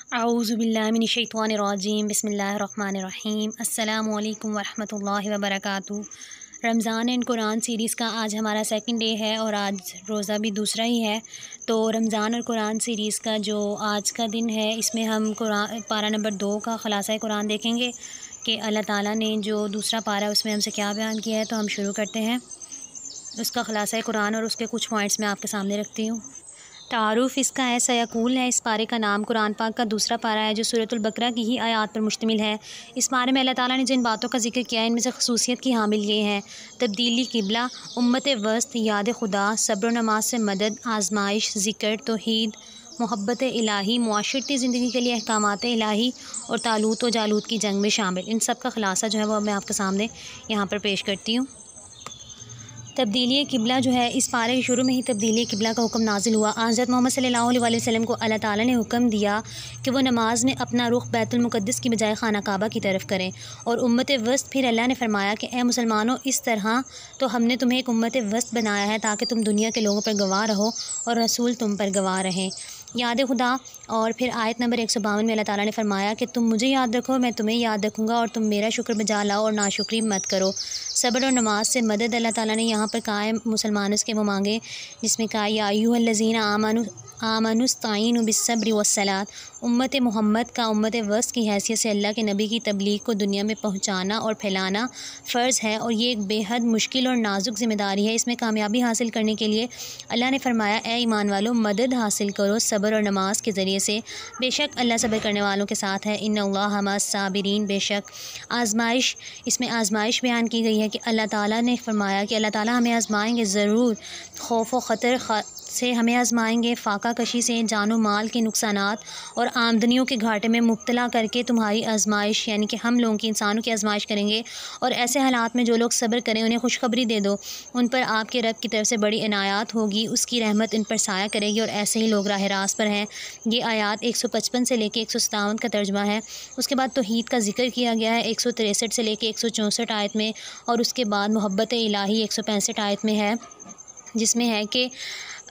औज़ुबिल्लाहिमिनश्शैतानिर्रजीम बिस्मिल्लाहिर्रहमानिर्रहीम अस्सलामु अलैकुम वरहमतुल्लाहि वबरकातुहू। रमज़ान एंड कुरान सीरीज़ का आज हमारा सेकंड डे है और आज रोज़ा भी दूसरा ही है। तो रमज़ान और कुरान सीरीज़ का जो आज का दिन है, इसमें हम कुरान पारा नंबर 2 का ख़ुलासा कुरान देखेंगे कि अल्लाह ताला ने जो दूसरा पारा है उसमें हमसे क्या बयान किया है। तो हम शुरू करते हैं उसका ख़ुलासा कुरान और उसके कुछ पॉइंट्स मैं आपके सामने रखती हूँ। तारुफ़ इसका है सयकूल है। इस पारे का नाम कुरान पाक का दूसरा पारा है जो सूरतुल बकरा की ही आयात पर मुश्तमिल है। इस पारे में अल्लाह ताला ने जिन बातों का जिक्र किया है इनमें से खसूसियत की हामिल ये हैं: तब्दीली किबला, उम्मत वस्त, याद खुदा, सब्र नमाज से मदद, आजमाइश, ज़िक्र, तौहीद, मोहब्बत इलाही, मुआशरती ज़िंदगी के लिए अहकामात इलाही और तालूत व जालूत की जंग में शामिल। इन सब का ख़ुलासा जो है वो मैं आपके सामने यहाँ पर पेश करती हूँ। तब्दीली किबला जो है, इस पारे के शुरू में ही तब्दीली किबला का हुक्म नाजिल हुआ। हज़रत मोहम्मद सल्लल्लाहु अलैहि वसल्लम को अल्लाह ताला ने हुक्म दिया कि वो नमाज में अपना रुख बैतुल मुक़द्दस की बजाय खाना काबा की तरफ करें। और उम्मत वस्त, फिर अल्लाह ने फरमाया कि ए मुसलमानों, इस तरह तो हमने तुम्हें एक उम्मत वस्त बनाया है ताकि तुम दुनिया के लोगों पर गवाह रहो और रसूल तुम पर गवाह रहें। याद खुदा, और फिर आयत नंबर 152 में अल्लाह ताला ने फरमाया कि तुम मुझे याद रखो, मैं तुम्हें याद रखूँगा, और तुम मेरा शुक्र बजा लाओ और नाशुक्री मत करो। सब्र और नमाज से मदद अल्लाह ताला ने यहाँ पर कहा है मुसलमानों के वो मांगे, जिसमें कहा या अय्युहल्लज़ीना आमनुस्ताईनु बिस्सब्रि वस्सलात। उम्मत मोहम्मद का उम्मत वस्त की हैसियत से अल्लाह के नबी की तबलीग को दुनिया में पहुँचाना और फैलाना फ़र्ज़ है और ये एक बेहद मुश्किल और नाजुक ज़िम्मेदारी है। इसमें कामयाबी हासिल करने के लिए अल्लाह ने फरमाया, ए ईमान वालों, मदद हासिल करो सब्र और नमाज के ज़रिए से, बेशक अल्लाह सब्र करने वालों के साथ है। इन्नल्लाह मअस साबिरीन, बेशक आजमाइश, इसमें आजमाइश बयान की गई है कि अल्लाह ताला ने फरमाया कि अल्लाह ताला हमें आजमाएंगे ज़रूर, खौफ व ख़तर से हमें आजमाएंगे, फ़ाका कशी से, जानो माल के नुकसानात और आमदनियों के घाटे में मुब्तला करके तुम्हारी आजमाइश, यानी कि हम लोगों की, इंसानों की आजमाइश करेंगे। और ऐसे हालात में जो लोग सब्र करें उन्हें खुशखबरी दे दो, उन पर आपके रब की तरफ से बड़ी इनायात होगी, उसकी रहमत इन पर साया करेगी और ऐसे ही लोग राह रास्त पर हैं। ये आयात 155 से लेकर 157 का तर्जमा है। उसके बाद तौहीद का जिक्र किया गया है 163 से लेकर 164 आयत में, और उसके बाद मोहब्बत इलाही 165 आयत में है, जिसमें है कि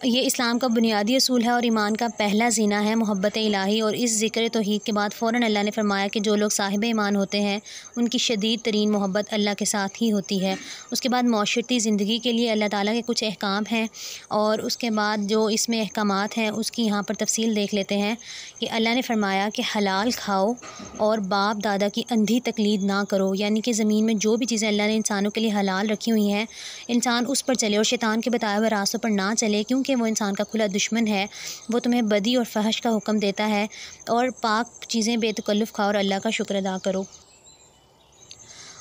ये इस्लाम का बुनियादी असूल है और ईमान का पहला ज़ीना है मोहब्बत इलाही। और इस ज़िक्र तौहीद के बाद फ़ौरन अल्लाह ने फरमाया कि जो लोग साहिब ईमान होते हैं उनकी शदीद तरीन मोहब्बत अल्लाह के साथ ही होती है। उसके बाद मौशरती ज़िंदगी के लिए अल्लाह ताला के कुछ अहकाम हैं, और उसके बाद जो इसमें अहकामात हैं उसकी यहाँ पर तफसील देख लेते हैं कि अल्लाह ने फरमाया कि हलाल खाओ और बाप दादा की अंधी तकलीद ना करो, यानी कि ज़मीन में जो भी चीज़ें अल्लाह ने इंसानों के लिए हलाल रखी हुई हैं, इंसान उस पर चले और शैतान के बताए हुए रास्तों पर ना चले, क्योंकि वो इंसान का खुला दुश्मन है। वो तुम्हें बदी और फहश का हुक्म देता है, और पाक चीज़ें बेतकल्लुफ़ खाओ और अल्लाह का शुक्र अदा करो।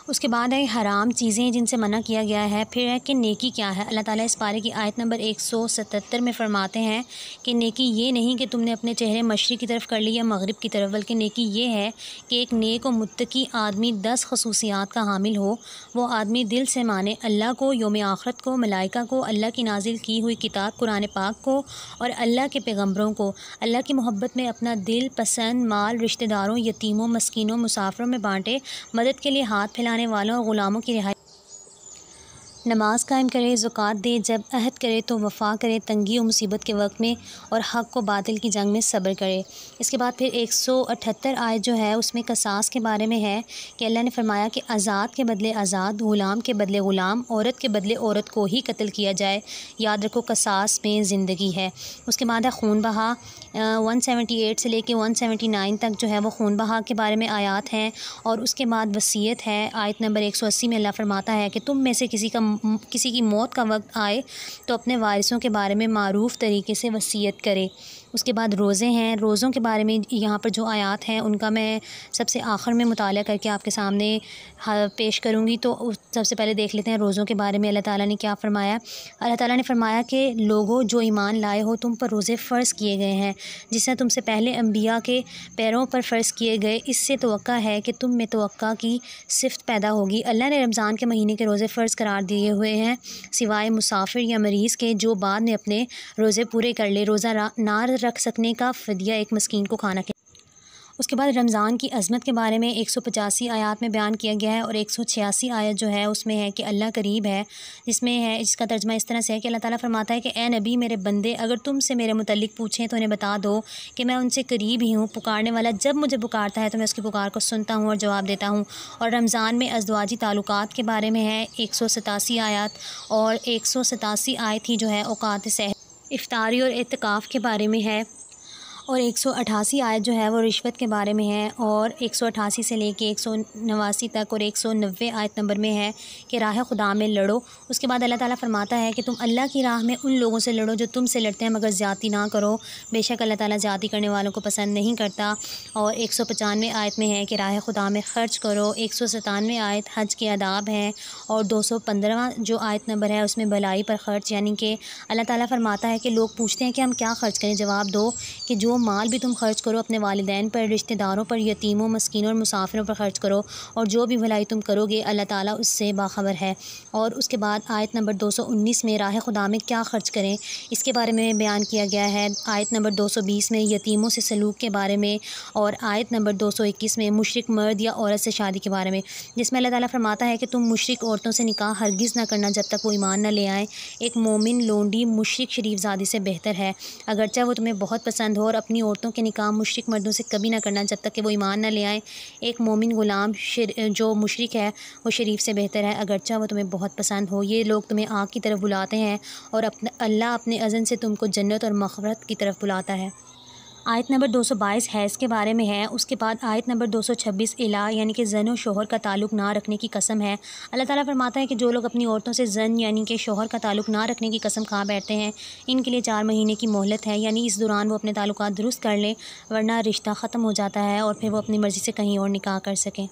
उसके बाद है हराम चीज़ें जिनसे मना किया गया है। फिर है कि नेकी क्या है। अल्लाह ताला इस पारे की आयत नंबर 177 में फ़रमाते हैं कि नेकी ये नहीं कि तुमने अपने चेहरे मशरिक़ की तरफ कर लिया या मगरिब की तरफ, बल्कि नेकी ये है कि एक नेक और मुत्तकी आदमी 10 खसूसियात का हामिल हो। वो आदमी दिल से माने अल्लाह को, यौम आखिरत को, मलाइका को, अल्लाह की नाजिल की हुई किताब कुरान पाक को और अल्लाह के पैगम्बरों को। अल्लाह की मोहब्बत में अपना दिल, पसंद, माल, रिश्तेदारों, यतीमों, मस्कीनों, मुसाफिरों में बाँटे, मदद के लिए हाथ फैलाने वालों और ग़ुलामों की रिहाई, नमाज कायम करे, ज़कात दे, जब अहद करे तो वफ़ा करे, तंगी और मुसीबत के वक्त में, और हक़ को बातिल की जंग में सब्र करे। इसके बाद फिर 178 आयत जो है उसमें कसास के बारे में है कि अल्लाह ने फरमाया कि आज़ाद के बदले आज़ाद, ग़ुलाम के बदले ग़ुलाम, औरत के बदले औरत को ही कत्ल किया जाए। याद रखो कसास में ज़िंदगी है। उसके बाद है खून बहा, 178 से लेकर 179 तक जो है वो खून बहा के बारे में आयात हैं। और उसके बाद वसीयत है, आयत नंबर 180 में अल्लाह फरमाता है कि तुम में से किसी की मौत का वक्त आए तो अपने वारिसों के बारे में मारूफ़ तरीके से वसीयत करे। उसके बाद रोज़े हैं। रोज़ों के बारे में यहाँ पर जो आयात हैं उनका मैं सबसे आखिर में मुताला करके आपके सामने पेश करूँगी। तो सबसे पहले देख लेते हैं रोज़ों के बारे में अल्लाह ताला ने क्या फ़रमाया। अल्लाह ताला ने फ़रमाया कि लोगों जो ईमान लाए हो, तुम पर रोज़े फ़र्ज़ किए गए हैं जिससे तुमसे पहले अम्बिया के पैरों पर फ़र्ज़ किए गए। इससे तवक्का है कि तुम में तवक्का की सिफ़त पैदा होगी। अल्लाह ने रमज़ान के महीने के रोज़े फ़र्ज़ करार दिए हुए हैं सिवाय मुसाफिर या मरीज़ के, जो बाद में अपने रोज़े पूरे कर ले। रोज़ा ना रख सकने का फ़िदिया एक मस्कीन को खाना उसके बाद रमज़ान की अज़मत के बारे में 185 आयत में बयान किया गया है और 186 आयत जो है उसमें है कि अल्लाह करीब है, जिसमें है इसका तर्जमा इस तरह से है कि अल्लाह ताला फरमाता है कि ए नबी मेरे बंदे, अगर तुमसे मेरे मुतल्लिक पूछें तो उन्हें बता दो कि मैं उनसे करीब ही हूँ, पुकारने वाला जब मुझे पुकारता है तो मैं उसकी पुकार को सुनता हूँ और जवाब देता हूँ। और रमज़ान में अज़दवाजी ताल्लुकात के बारे में है 187 आयत, और 187 आयत ही जो है औकात सहर, इफ्तारी और एतकाफ़ के बारे में है, और 188 आयत जो है वो रिश्वत के बारे में है, और 188 से लेके 189 तक और 190 आयत नंबर में है कि राह खुदा में लड़ो। उसके बाद अल्लाह ताला फरमाता है कि तुम अल्लाह की राह में उन लोगों से लड़ो जो तुम से लड़ते हैं, मगर ज़्यादती ना करो, बेशक अल्लाह ताला ज़्यादती करने वालों को पसंद नहीं करता। और 195 आयत में है कि राह खुदा में ख़र्च करो। 197 आयत हज के आदाब हैं, और 215 जो आयत नंबर है उसमें भलाई पर ख़र्च, यानी कि अल्लाह ताला फरमाता है कि लोग पूछते हैं कि हम क्या ख़र्च करें, जवाब दो कि जो माल भी तुम खर्च करो अपने वालिदैन पर, रिश्तेदारों पर, यतीमों, मस्कीनों और मुसाफिरों पर ख़र्च करो, और जो भी भलाई तुम करोगे अल्लाह ताला उससे बाखबर है। और उसके बाद आयत नंबर 219 में राह खुदा में क्या ख़र्च करें इसके बारे में बयान किया गया है। आयत नंबर 220 में यतीमों से सलूक के बारे में, और आयत नंबर 221 में मुशरिक मर्द या औरत से शादी के बारे में, जिसमें अल्लाह ताला फरमाता है कि तुम मुशरिक औरतों से निकाह हरगिज़ ना करना जब तक वो ईमान न ले आएँ। एक मोमिन लोंडी मुशरिक शरीफ ज़ादी से बेहतर है, अगरचे वो तुम्हें बहुत पसंद हो, और अपनी औरतों के निकाह मुशरिक मर्दों से कभी ना करना जब तक कि वो ईमान ना ले आए। एक मोमिन गुलाम जो मुशरिक है वो शरीफ से बेहतर है, अगरचे वो तुम्हें बहुत पसंद हो। ये लोग तुम्हें आग की तरफ बुलाते हैं, और अल्लाह अपने अज़न से तुमको जन्नत और मग़फ़िरत की तरफ बुलाता है। आयत नंबर 222 हैज़ के बारे में है। उसके बाद आयत नंबर 226 इला, यानी कि ज़न और शोहर का ताल्लुक़ ना रखने की कसम है। अल्लाह ताला फरमाता है कि जो लोग अपनी औरतों से ज़न यानी कि शोहर का ताल्लुक़ ना रखने की कसम खा बैठते हैं, इनके लिए 4 महीने की मोहलत है, यानी इस दौरान वो अपने ताल्लुकात दुरुस्त कर लें, वरना रिश्ता ख़त्म हो जाता है और फिर वो अपनी मर्ज़ी से कहीं और निकाह कर सकें।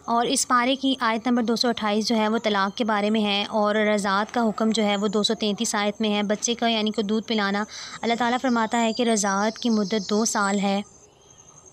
और इस पारे की आयत नंबर 228 जो है वो तलाक़ के बारे में है, और रज़ात का हुक्म जो है वो 233 आयत में है। बच्चे का यानी कि दूध पिलाना, अल्लाह ताला फरमाता है कि रज़ात की मुद्दत 2 साल है।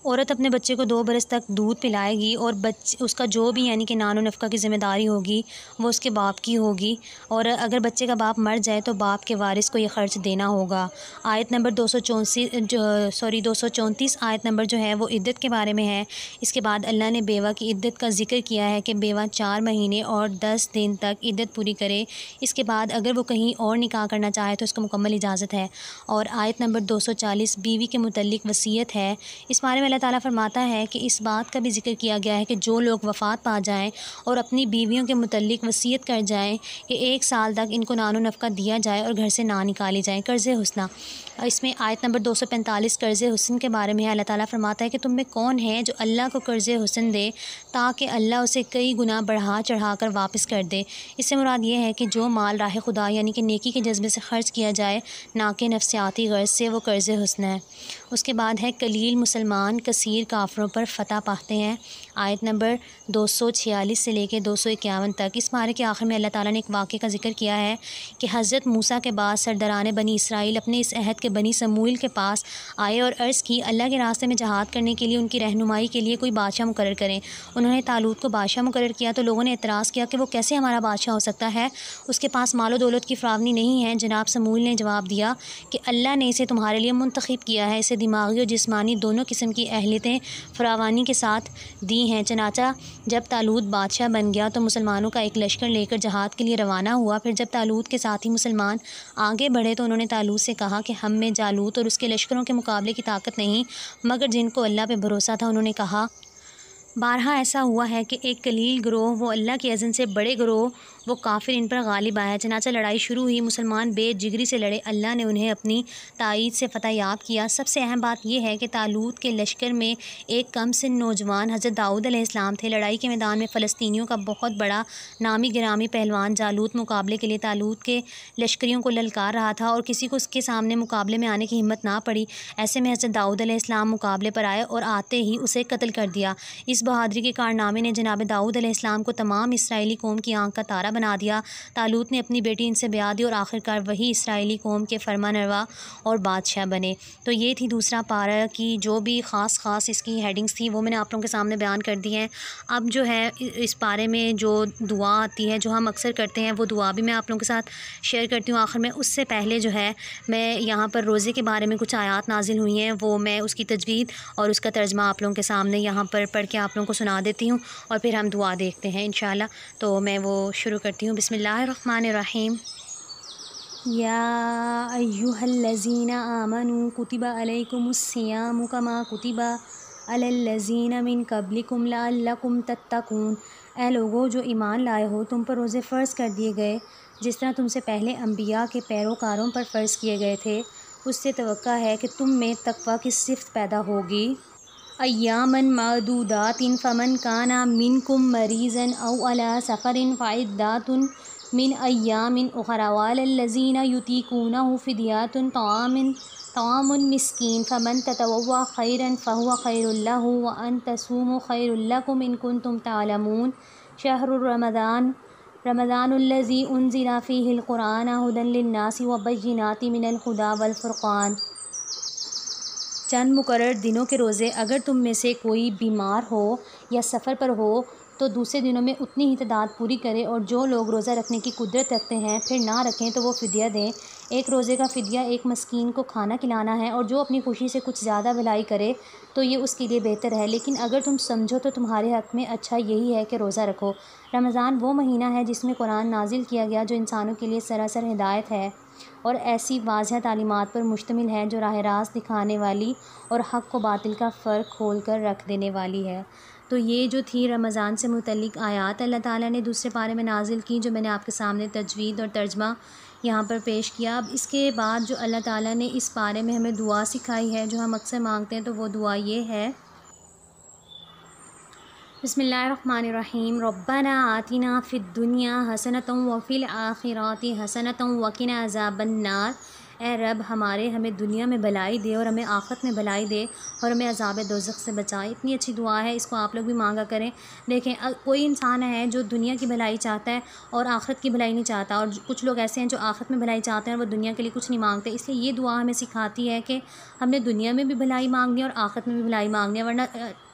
औरत अपने बच्चे को 2 बरस तक दूध पिलाएगी, और उसका जो भी यानी कि नानो नफ़का की ज़िम्मेदारी होगी वो उसके बाप की होगी, और अगर बच्चे का बाप मर जाए तो बाप के वारिस को ये ख़र्च देना होगा। आयत नंबर 234 आयत नंबर जो है वो इद्दत के बारे में है। इसके बाद अल्लाह ने बेवा की इद्दत का ज़िक्र किया है कि बेवा 4 महीने और 10 दिन तक इद्दत पूरी करे। इसके बाद अगर वो कहीं और निकाह करना चाहे तो उसको मुकम्मल इजाज़त है। और आयत नंबर 240 बीवी के मुतल्लिक़ वसीयत है। इस बारे में अल्लाह ताला फरमाता है कि इस बात का भी ज़िक्र किया गया है कि जो लोग वफ़ात पा जाएं और अपनी बीवियों के मुतल्लिक़ वसीयत कर जाएं कि 1 साल तक इनको नानो नफ़का दिया जाए और घर से ना निकाली जाए, कर्ज़े हुस्ना। इसमें आयत नंबर 245 कर्ज़े हुस्न के बारे में है। अल्लाह ताला फरमाता है कि तुम में कौन है जो अल्लाह को कर्ज़े हुस्न दे ताकि अल्लाह उसे कई गुना बढ़ा चढ़ा कर वापस कर दे। इससे मुराद ये है कि जो माल राह खुदा यानी कि नेकी के जज्बे से ख़र्च किया जाए, ना कि नफ्सियाती गर्ज़ से, वो कर्ज़े हुस्न है। उसके बाद है कलील मुसलमान कसीर काफ़रों पर फ़तह पाते हैं। आयत नंबर 246 से लेकर 251 तक। इस पारे के आखिर में अल्लाह ताला ने एक वाक़े का ज़िक्र किया है कि हज़रत मूसा के बाद सरदारान बनी इसराइल अपने इस अहद के बनी समूइल के पास आए और अर्ज़ की अल्लाह के रास्ते में जहाद करने के लिए उनकी रहनुमाई के लिए कोई बादशाह मुकर्रर करें। उन्होंने तालूत को बादशाह मुकर्रर किया तो लोगों ने एतराज़ किया कि वो कैसे हमारा बादशाह हो सकता है, उसके पास मालो दौलत की फ़रावनी नहीं है। जनाब समूइल ने जवाब दिया कि अल्लाह ने इसे तुम्हारे लिए मुंतखब किया है, इसे दिमागी और जिस्मानी दोनों किस्म की अहलियतें फरावानी के साथ दी हैं। चनाचा जब तालूत बादशाह बन गया तो मुसलमानों का एक लश्कर लेकर जहाद के लिए रवाना हुआ। फिर जब तालूत के साथ ही मुसलमान आगे बढ़े तो उन्होंने तालूत से कहा कि हम में जालूत और उसके लश्करों के मुकाबले की ताकत नहीं, मगर जिनको अल्लाह पे भरोसा था उन्होंने कहा। बारहा ऐसा हुआ है कि एक कलील गिरोह वो अल्लाह के अज़न से बड़े गिरोह वो काफिर इन पर गालिब आया। चनाचा लड़ाई शुरू हुई, मुसलमान बेजिगरी से लड़े, अल्लाह ने उन्हें अपनी ताईद से फ़तह याब किया। सबसे अहम बात यह है कि तालूत के लश्कर में एक कम सिन नौजवान हज़रत दाऊद अलैहिस्सलाम थे। लड़ाई के मैदान में फ़लस्तीनियों का बहुत बड़ा नामी गिरामी पहलवान जालूत मुकाबले के लिए तालूत के लश्करियों को ललकार रहा था और किसी को उसके सामने मुकाबले में आने की हिम्मत ना पड़ी। ऐसे में हज़रत दाऊद अलैहिस्सलाम मुकाबले पर आए और आते ही उसे कत्ल कर दिया। इस बहादुरी के कारनामे ने जनाब दाऊद अलैहिस्सलाम को तमाम इसराइली कौम की आँख का तारा बना दिया। तालूत ने अपनी बेटी इनसे ब्याह दी और आखिरकार वही इसराइली कौम के फरमानरवा और बादशाह बने। तो ये थी दूसरा पारा की जो भी ख़ास इसकी हेडिंग्स थी वो मैंने आप लोगों के सामने बयान कर दी हैं। अब जो है इस पारे में जो दुआ आती है जो हम अक्सर करते हैं वो दुआ भी मैं आप लोगों के साथ शेयर करती हूँ आखिर में। उससे पहले जो है मैं यहाँ पर रोज़े के बारे में कुछ आयात नाजिल हुई हैं वो मैं उसकी तजवीद और उसका तर्जमा आप लोगों के सामने यहाँ पर पढ़ के आप लोगों को सुना देती हूँ और फिर हम दुआ देखते हैं इंशाल्लाह। तो मैं वो शुरू करती हूँ। बिस्मिल्लाहिर्रहमानिर्रहीम। या अय्युहल्लज़ीना आमनू कुतिबा अलैकुमुस्सियामु कमा कुतिबा अलल्लज़ीना मिन क़ब्लिकुम लअल्लकुम तत्तकून। ए लोगो जो ईमान लाए हो, तुम पर रोज़े फ़र्ज़ कर दिए गए जिस तरह तुमसे पहले अम्बिया के पैरोकारों पर फ़र्ज़ किए गए थे। उससे तवक्का है कि तुम में तक़वा की सिफ़त पैदा होगी। अय्यामन मादूदातिन फ़मन काना मिनकुम मरीज़न औ अला सफ़रिन फ़इद्दातुन मिन अय्यामिन उख़रा वलल्लज़ीना युतीकूनहु फ़िदयतुन तआमुन मिस्कीन फ़मन ततवव्वा ख़ैरन फ़हुव ख़ैरुल लहु व अन तसूमु ख़ैरुल लकुम इन कुंतुम तअलमून। शहरुर रमज़ानुल्लज़ी उन्ज़िला फ़ीहिल क़ुरआन हुदन लिन्नासि व बय्यिनाति मिनल हुदा वल फ़ुरक़ान। चंद मुकर्रर दिनों के रोज़े अगर तुम में से कोई बीमार हो या सफ़र पर हो तो दूसरे दिनों में उतनी ही तादाद पूरी करे, और जो लोग रोज़ा रखने की कुदरत रखते हैं फिर ना रखें तो वो फ़िदिया दें। एक रोज़े का फ़िदिया एक मस्कीन को खाना खिलाना है, और जो अपनी खुशी से कुछ ज़्यादा भलाई करे तो ये उसके लिए बेहतर है। लेकिन अगर तुम समझो तो तुम्हारे हक़ में अच्छा यही है कि रोज़ा रखो। रमज़ान वो महीना है जिसमें कुरान नाजिल किया गया जो इंसानों के लिए सरासर हिदायत है और ऐसी वाज़ह तालीमात पर मुश्तमिल है जो राह रास्त दिखाने वाली और हक़ व बातिल का फ़र्क खोल कर रख देने वाली है। तो ये जो थी रमज़ान से मुतल्लिक़ आयात अल्लाह ताला ने दूसरे पारे में नाजिल की जो मैंने आपके सामने तजवीद और तर्जमा यहाँ पर पेश किया। अब इसके बाद जो अल्लाह ताला ने इस पारे में हमें दुआ सिखाई है जो हम अक्सर मांगते हैं, तो वो दुआ ये है। बिस्मिल्लाहिर्रहमानिर्रहीम। रब्बना आतिना फ़िद दुनिया हसनतम व फ़िल आखिराति हसनतम व क़िना अज़ाबन्नार। ए रब हमें दुनिया में भलाई दे और हमें आखिरत में भलाई दे और हमें अज़ाब दोज़ख से बचाए। इतनी अच्छी दुआ है, इसको आप लोग भी मांगा करें। देखें कोई इंसान है जो दुनिया की भलाई चाहता है और आखिरत की भलाई नहीं चाहता, और कुछ लोग ऐसे हैं जो आखिरत में भलाई चाहते हैं और वो दुनिया के लिए कुछ नहीं मांगते। इसलिए ये दुआ हमें सिखाती है कि हमने दुनिया में भी भलाई मांगनी है और आखिरत में भी भलाई मांगनी है। वरना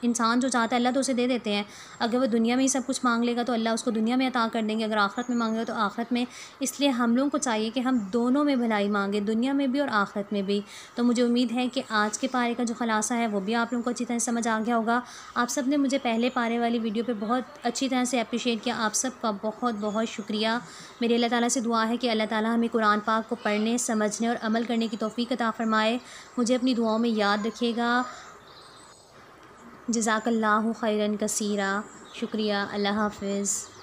इंसान जो चाहता है अल्लाह तो उसे दे देते हैं। अगर वो दुनिया में ही सब कुछ मांग लेगा तो अल्लाह उसको दुनिया में अता कर देंगे, अगर आखिरत में मांगेगा तो आखिरत में। इसलिए हम लोगों को चाहिए कि हम दोनों में भलाई मांगें, दुनिया में भी और आखिरत में भी। तो मुझे उम्मीद है कि आज के पारे का जो ख़ुलासा है वो भी आप लोगों को अच्छी तरह समझ आ गया होगा। आप सब ने मुझे पहले पारे वाली वीडियो पे बहुत अच्छी तरह से अप्रिशिएट किया, आप सब का बहुत बहुत शुक्रिया। मेरी अल्लाह ताला से दुआ है कि अल्लाह ताला हमें कुरान पाक को पढ़ने, समझने और अमल करने की तौफ़ीक़ अता फ़रमाए। मुझे अपनी दुआओं में याद रखिएगा। जज़ाकल्लाहु खैरन कसीरा। शुक्रिया। अल्लाह हाफ़िज़।